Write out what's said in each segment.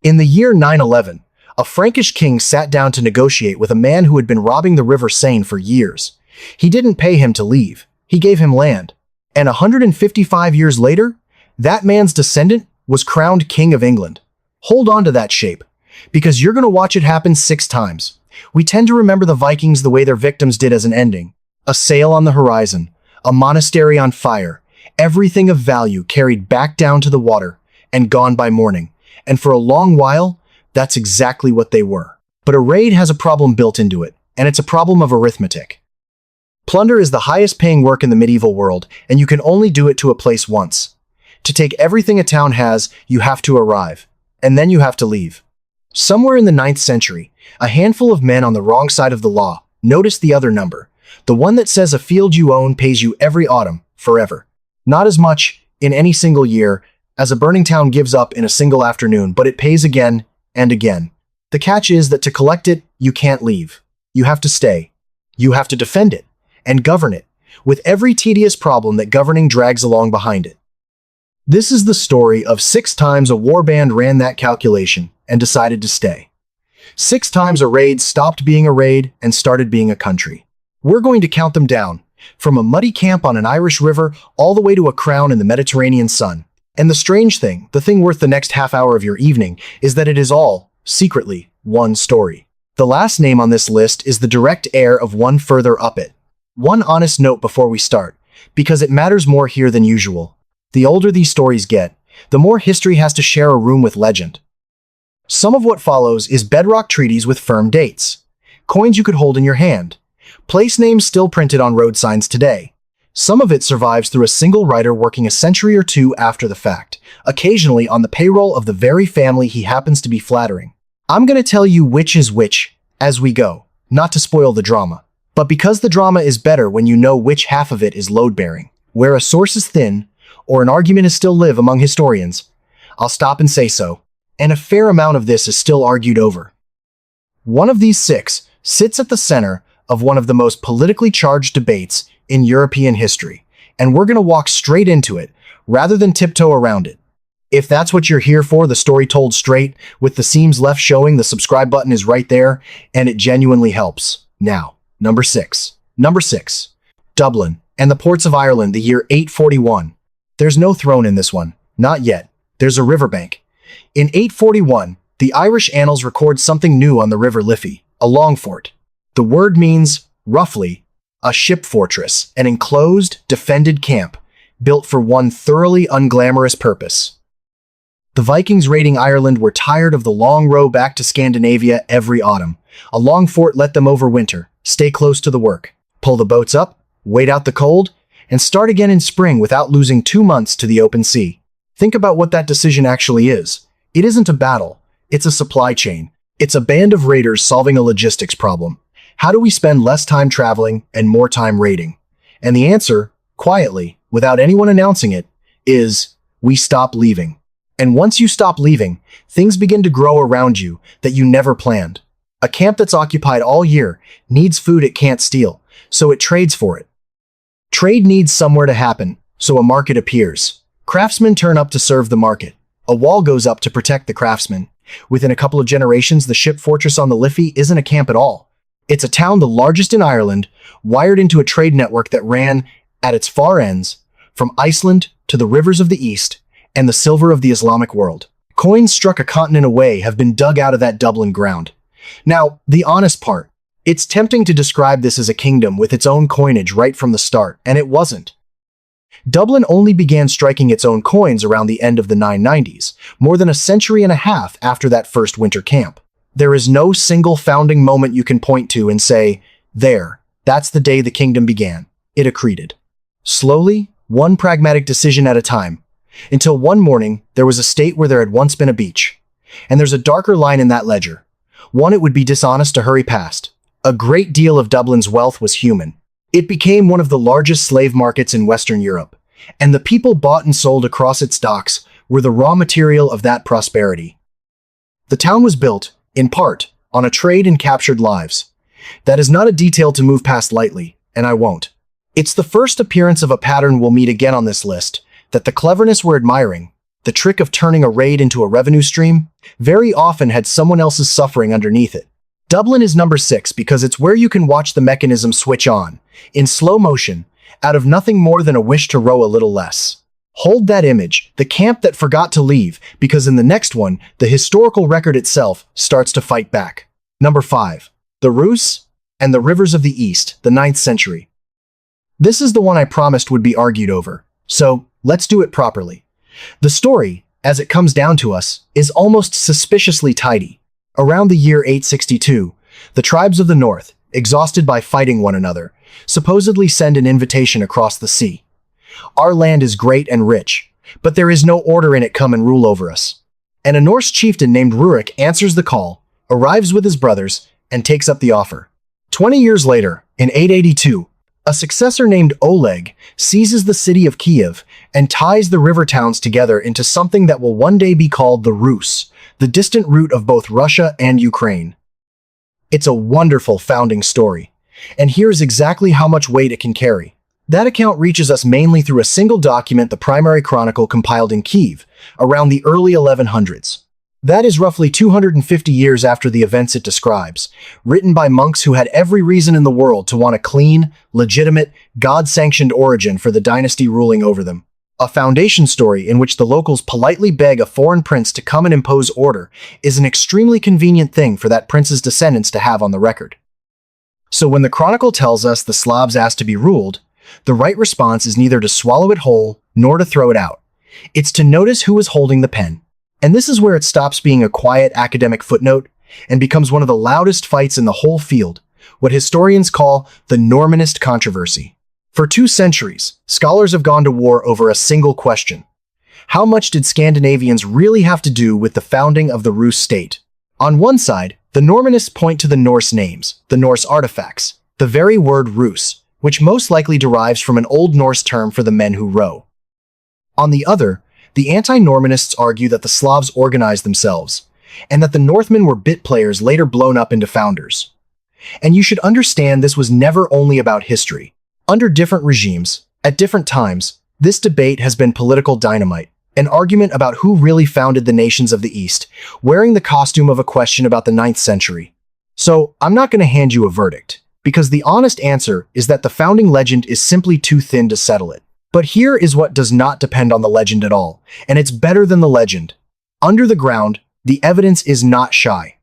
In the year 911, a Frankish king sat down to negotiate with a man who had been robbing the river Seine for years. He didn't pay him to leave. He gave him land. And 155 years later, that man's descendant was crowned King of England. Hold on to that shape, because you're going to watch it happen 6 times. We tend to remember the Vikings the way their victims did as an ending. A sail on the horizon, a monastery on fire, everything of value carried back down to the water and gone by morning. And for a long while, that's exactly what they were. But a raid has a problem built into it, and it's a problem of arithmetic. Plunder is the highest paying work in the medieval world, and you can only do it to a place once. To take everything a town has, you have to arrive, and then you have to leave. Somewhere in the 9th century, a handful of men on the wrong side of the law noticed the other number, the one that says a field you own pays you every autumn, forever. Not as much, in any single year, as a burning town gives up in a single afternoon, but it pays again and again. The catch is that to collect it, you can't leave. You have to stay. You have to defend it and govern it, with every tedious problem that governing drags along behind it. This is the story of 6 times a warband ran that calculation and decided to stay. 6 times a raid stopped being a raid and started being a country. We're going to count them down, from a muddy camp on an Irish river all the way to a crown in the Mediterranean sun. And the strange thing, the thing worth the next half hour of your evening, is that it is all, secretly, one story. The last name on this list is the direct heir of one further up it. One honest note before we start, because it matters more here than usual. The older these stories get, the more history has to share a room with legend. Some of what follows is bedrock treaties with firm dates. Coins you could hold in your hand. Place names still printed on road signs today. Some of it survives through a single writer working a century or two after the fact, occasionally on the payroll of the very family he happens to be flattering. I'm going to tell you which is which as we go, not to spoil the drama. But because the drama is better when you know which half of it is load-bearing, where a source is thin, or an argument is still live among historians, I'll stop and say so. And a fair amount of this is still argued over. One of these 6 sits at the center of one of the most politically charged debates in European history, and we're going to walk straight into it, rather than tiptoe around it. If that's what you're here for, the story told straight, with the seams left showing, the subscribe button is right there, and it genuinely helps. Now, number 6. Number 6. Dublin, and the ports of Ireland, the year 841. There's no throne in this one. Not yet. There's a riverbank. In 841, the Irish annals record something new on the River Liffey, a long fort. The word means, roughly, a ship fortress, an enclosed, defended camp, built for one thoroughly unglamorous purpose. The Vikings raiding Ireland were tired of the long row back to Scandinavia every autumn. A long fort let them overwinter, stay close to the work, pull the boats up, wait out the cold, and start again in spring without losing 2 months to the open sea. Think about what that decision actually is. It isn't a battle, it's a supply chain. It's a band of raiders solving a logistics problem. How do we spend less time traveling and more time raiding? And the answer, quietly, without anyone announcing it, is we stop leaving. And once you stop leaving, things begin to grow around you that you never planned. A camp that's occupied all year needs food it can't steal, so it trades for it. Trade needs somewhere to happen, so a market appears. Craftsmen turn up to serve the market. A wall goes up to protect the craftsmen. Within a couple of generations, the ship fortress on the Liffey isn't a camp at all. It's a town the largest in Ireland, wired into a trade network that ran, at its far ends, from Iceland to the rivers of the East and the silver of the Islamic world. Coins struck a continent away have been dug out of that Dublin ground. Now, the honest part, it's tempting to describe this as a kingdom with its own coinage right from the start, and it wasn't. Dublin only began striking its own coins around the end of the 990s, more than a century and a half after that first winter camp. There is no single founding moment you can point to and say, there, that's the day the kingdom began. It accreted. Slowly, one pragmatic decision at a time, until one morning there was a state where there had once been a beach. And there's a darker line in that ledger, one it would be dishonest to hurry past. A great deal of Dublin's wealth was human. It became one of the largest slave markets in Western Europe, and the people bought and sold across its docks were the raw material of that prosperity. The town was built, in part, on a trade in captured lives. That is not a detail to move past lightly, and I won't. It's the first appearance of a pattern we'll meet again on this list, that the cleverness we're admiring, The trick of turning a raid into a revenue stream very often had someone else's suffering underneath it. Dublin is number 6 because it's where you can watch the mechanism switch on, in slow motion, out of nothing more than a wish to row a little less. Hold that image, the camp that forgot to leave, because in the next one, the historical record itself starts to fight back. Number 5. The Rus and the Rivers of the East, the 9th century. This is the one I promised would be argued over, so let's do it properly. The story, as it comes down to us, is almost suspiciously tidy. Around the year 862, the tribes of the north, exhausted by fighting one another, supposedly send an invitation across the sea. Our land is great and rich, but there is no order in it, come and rule over us. And a Norse chieftain named Rurik answers the call, arrives with his brothers, and takes up the offer. 20 years later, in 882, a successor named Oleg seizes the city of Kiev and ties the river towns together into something that will one day be called the Rus, the distant root of both Russia and Ukraine. It's a wonderful founding story, and here's exactly how much weight it can carry. That account reaches us mainly through a single document, the primary chronicle compiled in Kiev, around the early 1100s. That is roughly 250 years after the events it describes, written by monks who had every reason in the world to want a clean, legitimate, God-sanctioned origin for the dynasty ruling over them. A foundation story in which the locals politely beg a foreign prince to come and impose order is an extremely convenient thing for that prince's descendants to have on the record. So when the Chronicle tells us the Slavs asked to be ruled, the right response is neither to swallow it whole nor to throw it out. It's to notice who is holding the pen. And this is where it stops being a quiet academic footnote and becomes one of the loudest fights in the whole field, what historians call the Normanist controversy. For 2 centuries, scholars have gone to war over a single question. How much did Scandinavians really have to do with the founding of the Rus state? On one side, the Normanists point to the Norse names, the Norse artifacts, the very word Rus, which most likely derives from an Old Norse term for the men who row. On the other, the anti-Normanists argue that the Slavs organized themselves, and that the Northmen were bit players later blown up into founders. And you should understand this was never only about history. Under different regimes, at different times, this debate has been political dynamite, an argument about who really founded the nations of the East, wearing the costume of a question about the 9th century. So, I'm not going to hand you a verdict, because the honest answer is that the founding legend is simply too thin to settle it. But here is what does not depend on the legend at all, and it's better than the legend. Under the ground, the evidence is not shy.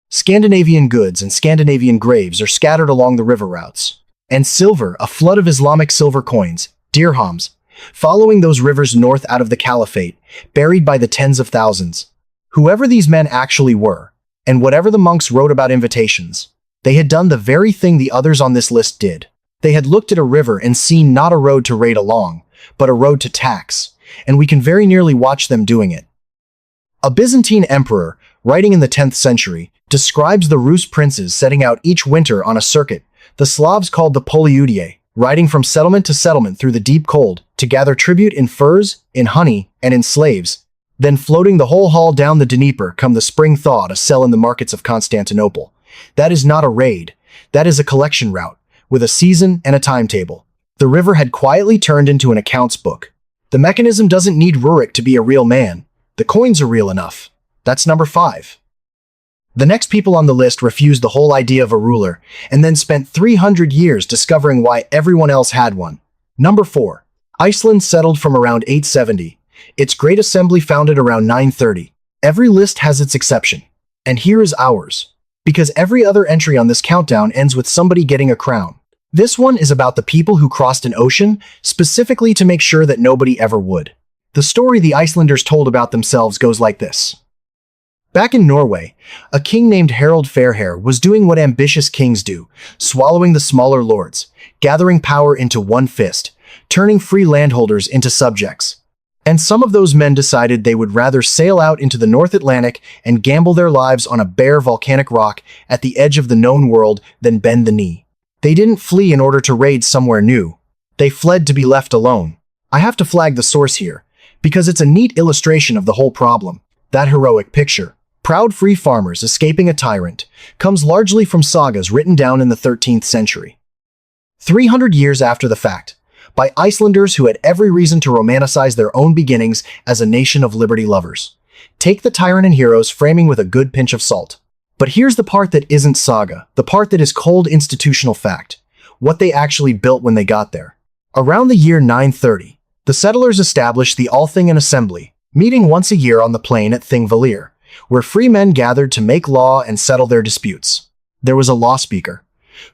Scandinavian goods and Scandinavian graves are scattered along the river routes, and silver, a flood of Islamic silver coins, dirhams, following those rivers north out of the caliphate, buried by the tens of thousands. Whoever these men actually were, and whatever the monks wrote about invitations, they had done the very thing the others on this list did. They had looked at a river and seen not a road to raid along, but a road to tax, and we can very nearly watch them doing it. A Byzantine emperor, writing in the 10th century, describes the Rus princes setting out each winter on a circuit, the Slavs called the Poliudie, riding from settlement to settlement through the deep cold, to gather tribute in furs, in honey, and in slaves, then floating the whole haul down the Dnieper come the spring thaw to sell in the markets of Constantinople. That is not a raid, that is a collection route, with a season and a timetable. The river had quietly turned into an accounts book. The mechanism doesn't need Rurik to be a real man. The coins are real enough. That's number 5. The next people on the list refused the whole idea of a ruler, and then spent 300 years discovering why everyone else had one. Number 4. Iceland settled from around 870. Its Great Assembly founded around 930. Every list has its exception. And here is ours. Because every other entry on this countdown ends with somebody getting a crown. This one is about the people who crossed an ocean, specifically to make sure that nobody ever would. The story the Icelanders told about themselves goes like this. Back in Norway, a king named Harald Fairhair was doing what ambitious kings do, swallowing the smaller lords, gathering power into one fist, turning free landholders into subjects. And some of those men decided they would rather sail out into the North Atlantic and gamble their lives on a bare volcanic rock at the edge of the known world than bend the knee. They didn't flee in order to raid somewhere new. They fled to be left alone. I have to flag the source here, because it's a neat illustration of the whole problem. That heroic picture, proud free farmers escaping a tyrant, comes largely from sagas written down in the 13th century. 300 years after the fact, by Icelanders who had every reason to romanticize their own beginnings as a nation of liberty lovers. Take the tyrant and heroes framing with a good pinch of salt. But here's the part that isn't saga, the part that is cold institutional fact, what they actually built when they got there. Around the year 930, the settlers established the Althing Assembly, meeting once a year on the plain at Thingvellir, where free men gathered to make law and settle their disputes. There was a law speaker,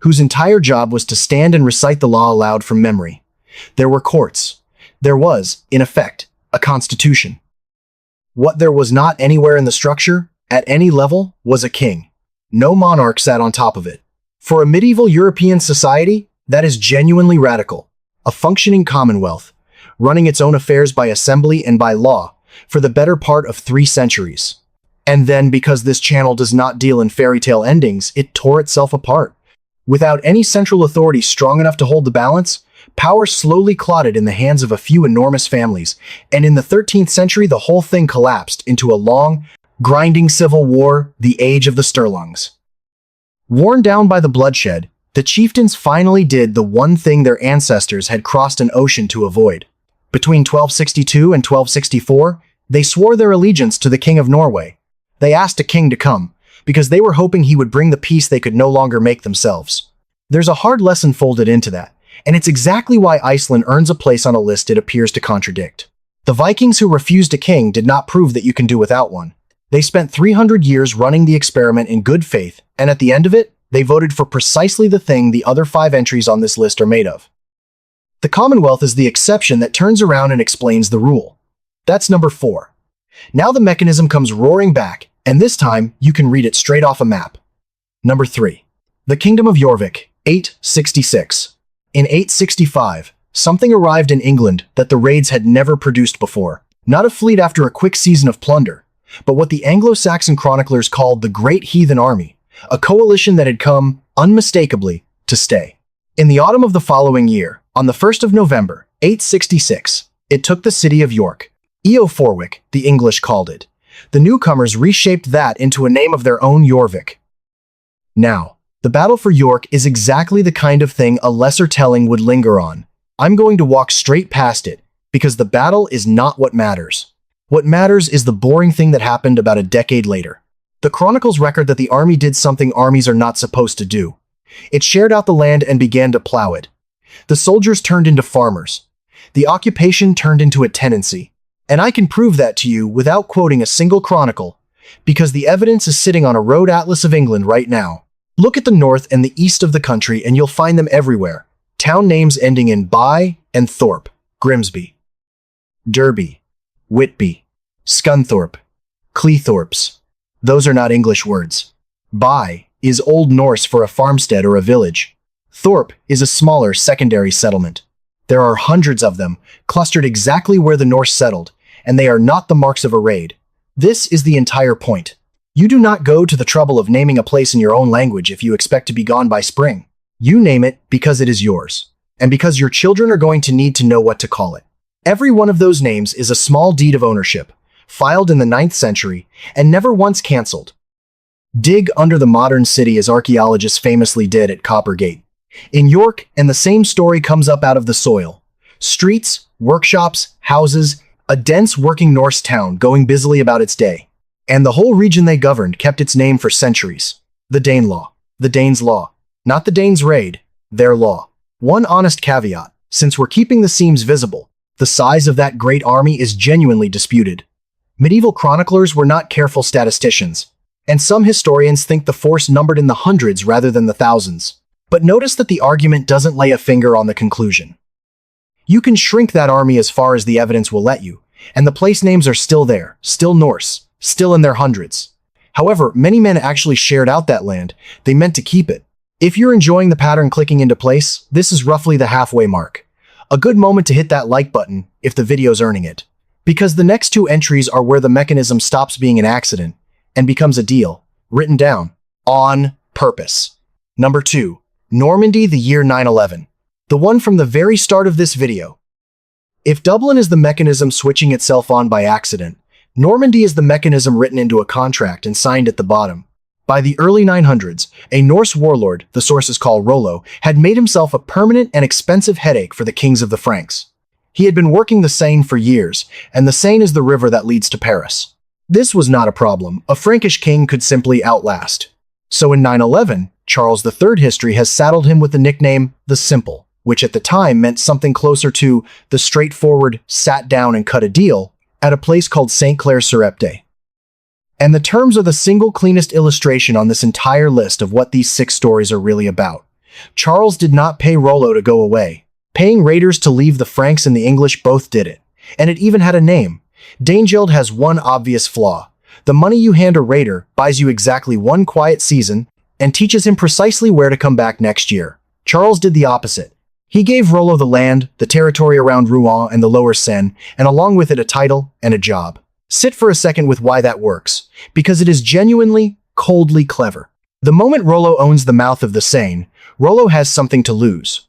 whose entire job was to stand and recite the law aloud from memory. There were courts. There was, in effect, a constitution. What there was not anywhere in the structure, at any level, was a king. No monarch sat on top of it. For a medieval European society, that is genuinely radical. A functioning commonwealth, running its own affairs by assembly and by law, for the better part of 3 centuries. And then, because this channel does not deal in fairy tale endings, it tore itself apart. Without any central authority strong enough to hold the balance, power slowly clotted in the hands of a few enormous families, and in the 13th century the whole thing collapsed into a long, grinding civil war, the Age of the Stirlungs. Worn down by the bloodshed, the chieftains finally did the one thing their ancestors had crossed an ocean to avoid. Between 1262 and 1264, they swore their allegiance to the King of Norway. They asked a king to come, because they were hoping he would bring the peace they could no longer make themselves. There's a hard lesson folded into that, and it's exactly why Iceland earns a place on a list it appears to contradict. The Vikings who refused a king did not prove that you can do without one. They spent 300 years running the experiment in good faith, and at the end of it, they voted for precisely the thing the other 5 entries on this list are made of. The Commonwealth is the exception that turns around and explains the rule. That's number 4. Now the mechanism comes roaring back, and this time you can read it straight off a map. Number 3. The Kingdom of Jorvik, 866. In 865, something arrived in England that the raids had never produced before. Not a fleet after a quick season of plunder, but what the Anglo-Saxon chroniclers called the Great Heathen Army, a coalition that had come, unmistakably, to stay. In the autumn of the following year, on the 1st of November, 866, it took the city of York. Eoforwick, the English called it. The newcomers reshaped that into a name of their own, Jorvik. Now, the battle for York is exactly the kind of thing a lesser telling would linger on. I'm going to walk straight past it, because the battle is not what matters. What matters is the boring thing that happened about a decade later. The chronicles record that the army did something armies are not supposed to do. It shared out the land and began to plow it. The soldiers turned into farmers. The occupation turned into a tenancy. And I can prove that to you without quoting a single chronicle, because the evidence is sitting on a road atlas of England right now. Look at the north and the east of the country and you'll find them everywhere. Town names ending in by and Thorpe, Grimsby, Derby, Whitby, Scunthorpe, Cleethorpes. Those are not English words. By is Old Norse for a farmstead or a village. Thorpe is a smaller secondary settlement. There are hundreds of them, clustered exactly where the Norse settled, and they are not the marks of a raid. This is the entire point. You do not go to the trouble of naming a place in your own language if you expect to be gone by spring. You name it because it is yours, and because your children are going to need to know what to call it. Every one of those names is a small deed of ownership, filed in the 9th century, and never once cancelled. Dig under the modern city as archaeologists famously did at Coppergate. In York, and the same story comes up out of the soil. Streets, workshops, houses, a dense working Norse town going busily about its day. And the whole region they governed kept its name for centuries. The Danelaw. The Danes' law. Not the Danes' raid. Their law. One honest caveat, since we're keeping the seams visible, the size of that great army is genuinely disputed. Medieval chroniclers were not careful statisticians, and some historians think the force numbered in the hundreds rather than the thousands. But notice that the argument doesn't lay a finger on the conclusion. You can shrink that army as far as the evidence will let you, and the place names are still there, still Norse, still in their hundreds. However, many men actually shared out that land. They meant to keep it. If you're enjoying the pattern clicking into place, this is roughly the halfway mark. A good moment to hit that like button if the video's earning it. Because the next 2 entries are where the mechanism stops being an accident and becomes a deal, written down, on purpose. Number 2. Normandy, the year 911. The one from the very start of this video. If Dublin is the mechanism switching itself on by accident, Normandy is the mechanism written into a contract and signed at the bottom. By the early 900s, a Norse warlord, the sources call Rollo, had made himself a permanent and expensive headache for the kings of the Franks. He had been working the Seine for years, and the Seine is the river that leads to Paris. This was not a problem a Frankish king could simply outlast. So in 911, Charles III history has saddled him with the nickname the Simple, which at the time meant something closer to the straightforward sat down and cut a deal at a place called Saint-Clair-sur-Epte. And the terms are the single cleanest illustration on this entire list of what these 6 stories are really about. Charles did not pay Rollo to go away. Paying raiders to leave the Franks and the English both did it. And it even had a name. Danelaw has one obvious flaw. The money you hand a raider buys you exactly 1 quiet season and teaches him precisely where to come back next year. Charles did the opposite. He gave Rollo the land, the territory around Rouen and the lower Seine, and along with it a title and a job. Sit for a second with why that works, because it is genuinely, coldly clever. The moment Rollo owns the mouth of the Seine, Rollo has something to lose.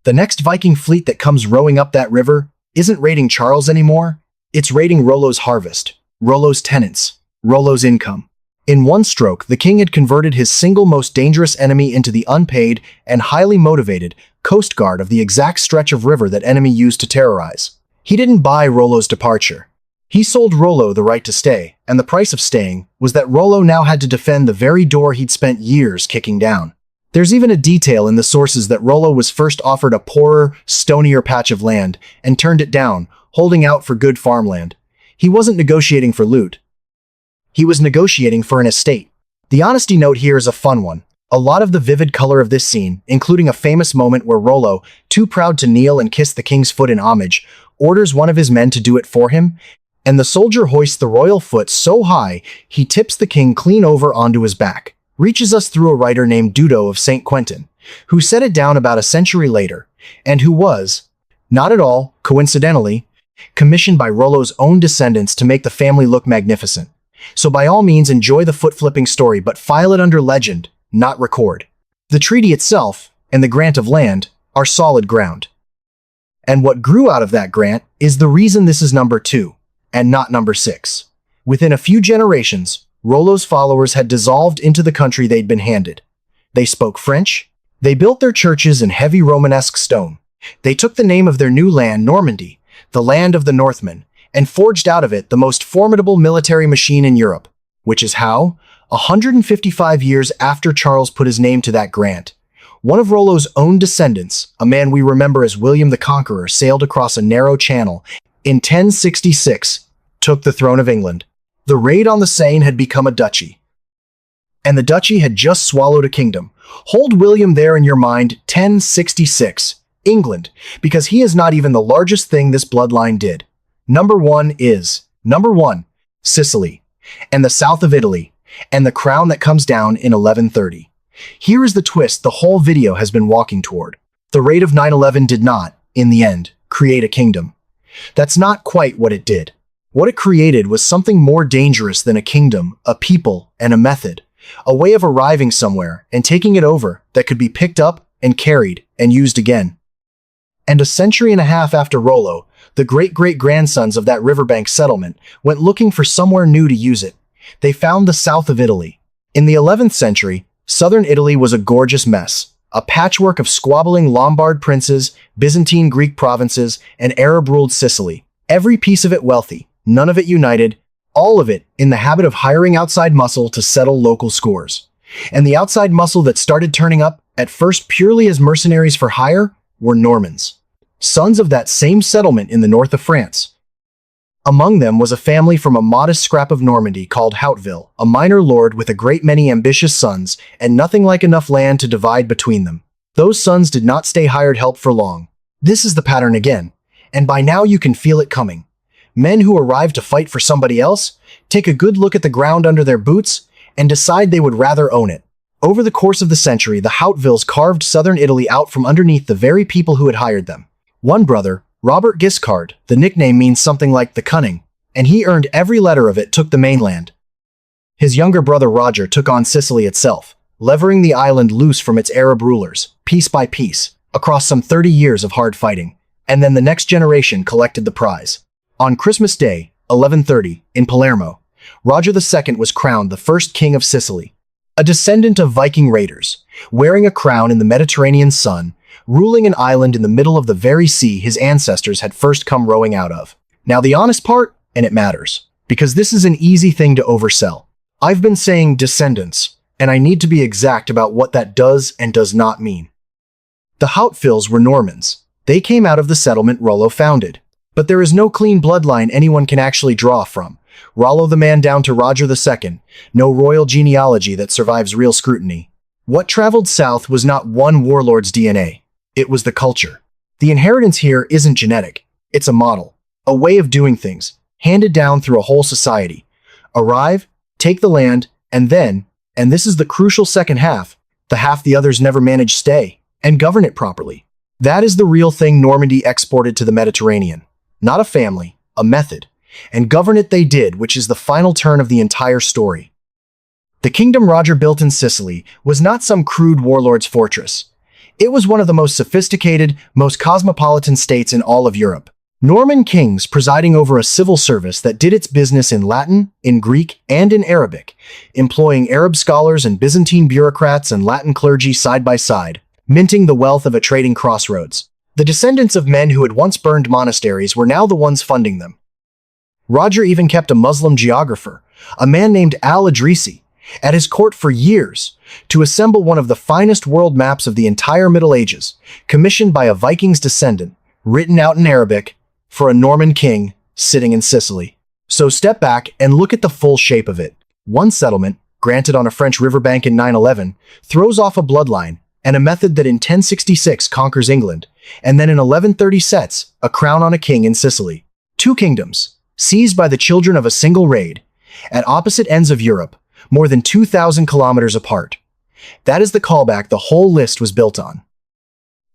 The next Viking fleet that comes rowing up that river isn't raiding Charles anymore, it's raiding Rollo's harvest, Rollo's tenants, Rollo's income. In one stroke, the king had converted his single most dangerous enemy into the unpaid and highly motivated coast guard of the exact stretch of river that enemy used to terrorize. He didn't buy Rollo's departure. He sold Rollo the right to stay, and the price of staying was that Rollo now had to defend the very door he'd spent years kicking down. There's even a detail in the sources that Rollo was first offered a poorer, stonier patch of land and turned it down, holding out for good farmland. He wasn't negotiating for loot. He was negotiating for an estate. The honesty note here is a fun one. A lot of the vivid color of this scene, including a famous moment where Rollo, too proud to kneel and kiss the king's foot in homage, orders one of his men to do it for him, and the soldier hoists the royal foot so high he tips the king clean over onto his back, reaches us through a writer named Dudo of St. Quentin, who set it down about a century later, and who was, not at all coincidentally, commissioned by Rollo's own descendants to make the family look magnificent. So by all means enjoy the foot-flipping story, but file it under legend, not record. The treaty itself, and the grant of land, are solid ground. And what grew out of that grant is the reason this is number 2, and not number 6. Within a few generations, Rollo's followers had dissolved into the country they'd been handed. They spoke French. They built their churches in heavy Romanesque stone. They took the name of their new land, Normandy, the land of the Northmen, and forged out of it the most formidable military machine in Europe, which is how, 155 years after Charles put his name to that grant, one of Rollo's own descendants, a man we remember as William the Conqueror, sailed across a narrow channel in 1066, took the throne of England. The raid on the Seine had become a duchy, and the duchy had just swallowed a kingdom. Hold William there in your mind, 1066, England, because he is not even the largest thing this bloodline did. Number 1 is, number 1, Sicily, and the south of Italy, and the crown that comes down in 1130. Here is the twist the whole video has been walking toward. The raid of 9/11 did not, in the end, create a kingdom. That's not quite what it did. What it created was something more dangerous than a kingdom, a people, and a method. A way of arriving somewhere and taking it over that could be picked up and carried and used again. And a century and a half after Rollo, the great-great-grandsons of that riverbank settlement went looking for somewhere new to use it. They found the south of Italy. In the 11th century, southern Italy was a gorgeous mess, a patchwork of squabbling Lombard princes, Byzantine Greek provinces, and Arab-ruled Sicily. Every piece of it wealthy, none of it united, all of it in the habit of hiring outside muscle to settle local scores. And the outside muscle that started turning up, at first purely as mercenaries for hire, were Normans, sons of that same settlement in the north of France. Among them was a family from a modest scrap of Normandy called Hauteville, a minor lord with a great many ambitious sons and nothing like enough land to divide between them. Those sons did not stay hired help for long. This is the pattern again, and by now you can feel it coming. Men who arrive to fight for somebody else take a good look at the ground under their boots and decide they would rather own it. Over the course of the century, the Hautevilles carved southern Italy out from underneath the very people who had hired them. One brother, Robert Guiscard, the nickname means something like the cunning, and he earned every letter of it, took the mainland. His younger brother Roger took on Sicily itself, levering the island loose from its Arab rulers, piece by piece, across some 30 years of hard fighting, and then the next generation collected the prize. On Christmas Day, 1130, in Palermo, Roger II was crowned the first king of Sicily, a descendant of Viking raiders, wearing a crown in the Mediterranean sun, ruling an island in the middle of the very sea his ancestors had first come rowing out of. Now the honest part, and it matters, because this is an easy thing to oversell. I've been saying descendants, and I need to be exact about what that does and does not mean. The Hautevilles were Normans. They came out of the settlement Rollo founded. But there is no clean bloodline anyone can actually draw from. Rollo the man down to Roger II, no royal genealogy that survives real scrutiny. What traveled south was not one warlord's DNA. It was the culture. The inheritance here isn't genetic. It's a model, a way of doing things, handed down through a whole society. Arrive, take the land, and then, and this is the crucial second half, the half the others never managed stay, and govern it properly. That is the real thing Normandy exported to the Mediterranean. Not a family, a method. And govern it they did, which is the final turn of the entire story. The kingdom Roger built in Sicily was not some crude warlord's fortress. It was one of the most sophisticated, most cosmopolitan states in all of Europe. Norman kings presiding over a civil service that did its business in Latin, in Greek, and in Arabic, employing Arab scholars and Byzantine bureaucrats and Latin clergy side by side, minting the wealth of a trading crossroads. The descendants of men who had once burned monasteries were now the ones funding them. Roger even kept a Muslim geographer, a man named al-Idrisi, at his court for years to assemble one of the finest world maps of the entire Middle Ages, commissioned by a Vikings descendant, written out in Arabic, for a Norman king sitting in Sicily. So step back and look at the full shape of it. One settlement, granted on a French riverbank in 911, throws off a bloodline and a method that in 1066 conquers England, and then in 1130 sets a crown on a king in Sicily. Two kingdoms, seized by the children of a single raid, at opposite ends of Europe, more than 2,000 kilometers apart. That is the callback the whole list was built on.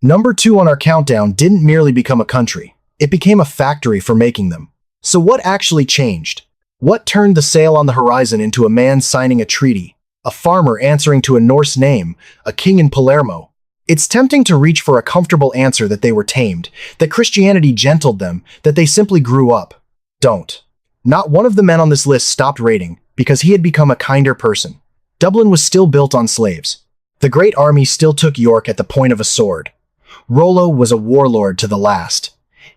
Number 2 on our countdown didn't merely become a country, it became a factory for making them. So what actually changed? What turned the sail on the horizon into a man signing a treaty, a farmer answering to a Norse name, a king in Palermo? It's tempting to reach for a comfortable answer that they were tamed, that Christianity gentled them, that they simply grew up. Don't. Not one of the men on this list stopped raiding because he had become a kinder person. Dublin was still built on slaves. The Great Army still took York at the point of a sword. Rollo was a warlord to the last.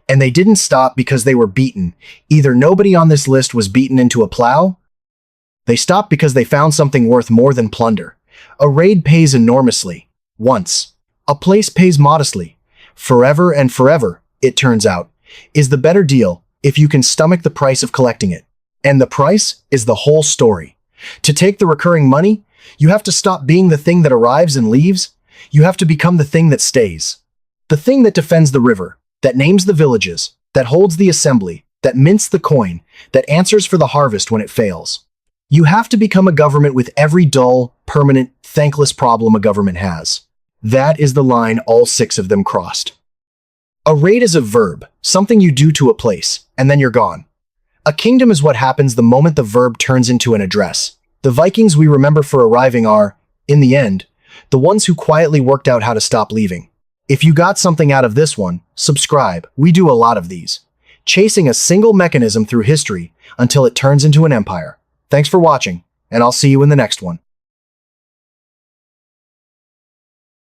And they didn't stop because they were beaten. Either nobody on this list was beaten into a plow. They stopped because they found something worth more than plunder. A raid pays enormously. Once. A place pays modestly. Forever and forever, it turns out, is the better deal if you can stomach the price of collecting it. And the price is the whole story. To take the recurring money, you have to stop being the thing that arrives and leaves. You have to become the thing that stays. The thing that defends the river, that names the villages, that holds the assembly, that mints the coin, that answers for the harvest when it fails. You have to become a government with every dull, permanent, thankless problem a government has. That is the line all 6 of them crossed. A raid is a verb, something you do to a place, and then you're gone. A kingdom is what happens the moment the verb turns into an address. The Vikings we remember for arriving are, in the end, the ones who quietly worked out how to stop leaving. If you got something out of this one, subscribe. We do a lot of these. Chasing a single mechanism through history until it turns into an empire. Thanks for watching, and I'll see you in the next one.